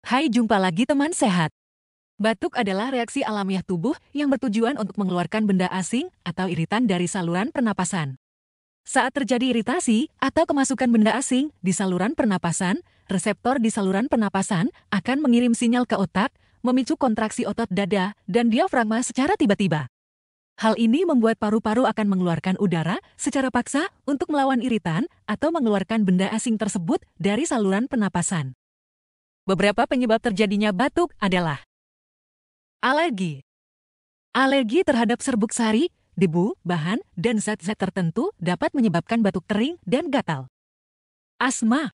Hai, jumpa lagi teman sehat. Batuk adalah reaksi alamiah tubuh yang bertujuan untuk mengeluarkan benda asing atau iritan dari saluran pernapasan. Saat terjadi iritasi atau kemasukan benda asing di saluran pernapasan, reseptor di saluran pernapasan akan mengirim sinyal ke otak, memicu kontraksi otot dada dan diafragma secara tiba-tiba. Hal ini membuat paru-paru akan mengeluarkan udara secara paksa untuk melawan iritan atau mengeluarkan benda asing tersebut dari saluran pernapasan. Beberapa penyebab terjadinya batuk adalah alergi. Alergi terhadap serbuk sari, debu, bahan, dan zat-zat tertentu dapat menyebabkan batuk kering dan gatal. Asma.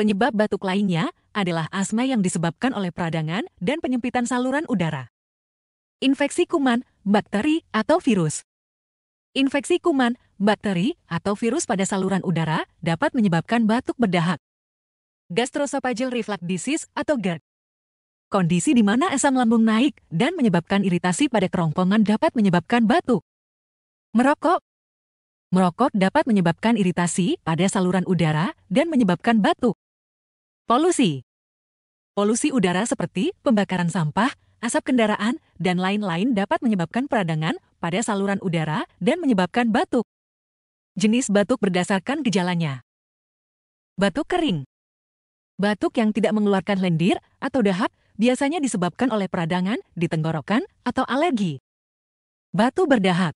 Penyebab batuk lainnya adalah asma yang disebabkan oleh peradangan dan penyempitan saluran udara. Infeksi kuman, bakteri, atau virus. Infeksi kuman, bakteri, atau virus pada saluran udara dapat menyebabkan batuk berdahak. Gastroesophageal reflux disease atau GERD. Kondisi di mana asam lambung naik dan menyebabkan iritasi pada kerongkongan dapat menyebabkan batuk. Merokok. Merokok dapat menyebabkan iritasi pada saluran udara dan menyebabkan batuk. Polusi. Polusi udara seperti pembakaran sampah, asap kendaraan, dan lain-lain dapat menyebabkan peradangan pada saluran udara dan menyebabkan batuk. Jenis batuk berdasarkan gejalanya. Batuk kering. Batuk yang tidak mengeluarkan lendir atau dahak biasanya disebabkan oleh peradangan di tenggorokan atau alergi. Batuk berdahak.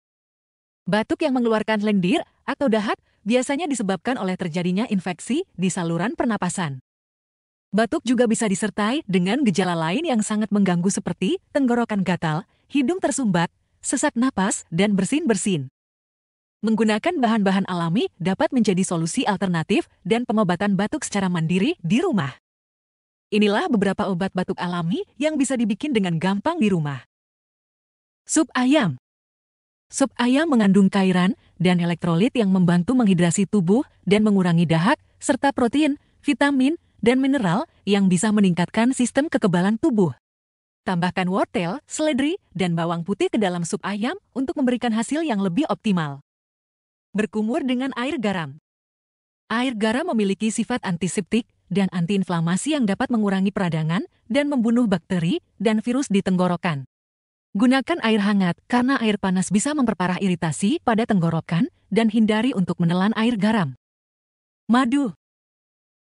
Batuk yang mengeluarkan lendir atau dahak biasanya disebabkan oleh terjadinya infeksi di saluran pernapasan. Batuk juga bisa disertai dengan gejala lain yang sangat mengganggu seperti tenggorokan gatal, hidung tersumbat, sesak napas, dan bersin-bersin. Menggunakan bahan-bahan alami dapat menjadi solusi alternatif dan pengobatan batuk secara mandiri di rumah. Inilah beberapa obat batuk alami yang bisa dibikin dengan gampang di rumah. Sup ayam. Sup ayam mengandung cairan dan elektrolit yang membantu menghidrasi tubuh dan mengurangi dahak, serta protein, vitamin, dan mineral yang bisa meningkatkan sistem kekebalan tubuh. Tambahkan wortel, seledri, dan bawang putih ke dalam sup ayam untuk memberikan hasil yang lebih optimal. Berkumur dengan air garam. Air garam memiliki sifat antiseptik dan antiinflamasi yang dapat mengurangi peradangan dan membunuh bakteri dan virus di tenggorokan. Gunakan air hangat karena air panas bisa memperparah iritasi pada tenggorokan dan hindari untuk menelan air garam. Madu.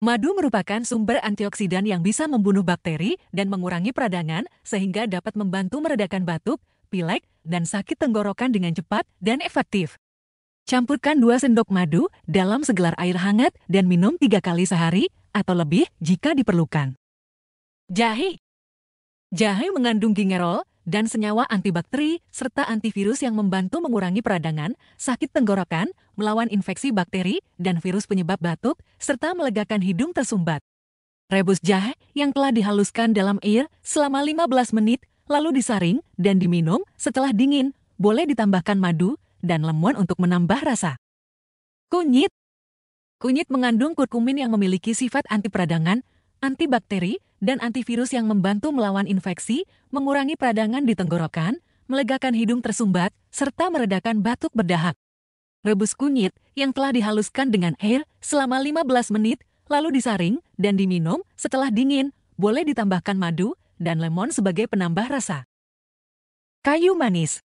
Madu merupakan sumber antioksidan yang bisa membunuh bakteri dan mengurangi peradangan sehingga dapat membantu meredakan batuk, pilek, dan sakit tenggorokan dengan cepat dan efektif. Campurkan 2 sendok madu dalam segelas air hangat dan minum 3 kali sehari atau lebih jika diperlukan. Jahe. Jahe mengandung gingerol dan senyawa antibakteri serta antivirus yang membantu mengurangi peradangan, sakit tenggorokan, melawan infeksi bakteri dan virus penyebab batuk, serta melegakan hidung tersumbat. Rebus jahe yang telah dihaluskan dalam air selama 15 menit, lalu disaring dan diminum setelah dingin. Boleh ditambahkan madu dan lemon untuk menambah rasa. Kunyit. Kunyit mengandung kurkumin yang memiliki sifat anti peradangan, antibakteri, dan antivirus yang membantu melawan infeksi, mengurangi peradangan di tenggorokan, melegakan hidung tersumbat, serta meredakan batuk berdahak. Rebus kunyit yang telah dihaluskan dengan air selama 15 menit, lalu disaring dan diminum setelah dingin. Boleh ditambahkan madu dan lemon sebagai penambah rasa. Kayu manis.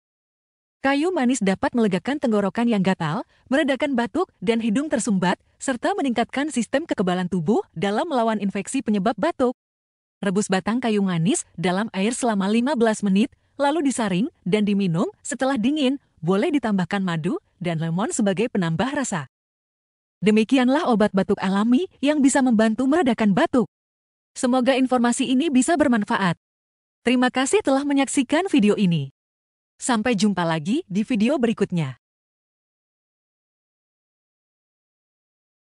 Kayu manis dapat melegakan tenggorokan yang gatal, meredakan batuk dan hidung tersumbat, serta meningkatkan sistem kekebalan tubuh dalam melawan infeksi penyebab batuk. Rebus batang kayu manis dalam air selama 15 menit, lalu disaring dan diminum setelah dingin. Boleh ditambahkan madu dan lemon sebagai penambah rasa. Demikianlah obat batuk alami yang bisa membantu meredakan batuk. Semoga informasi ini bisa bermanfaat. Terima kasih telah menyaksikan video ini. Sampai jumpa lagi di video berikutnya.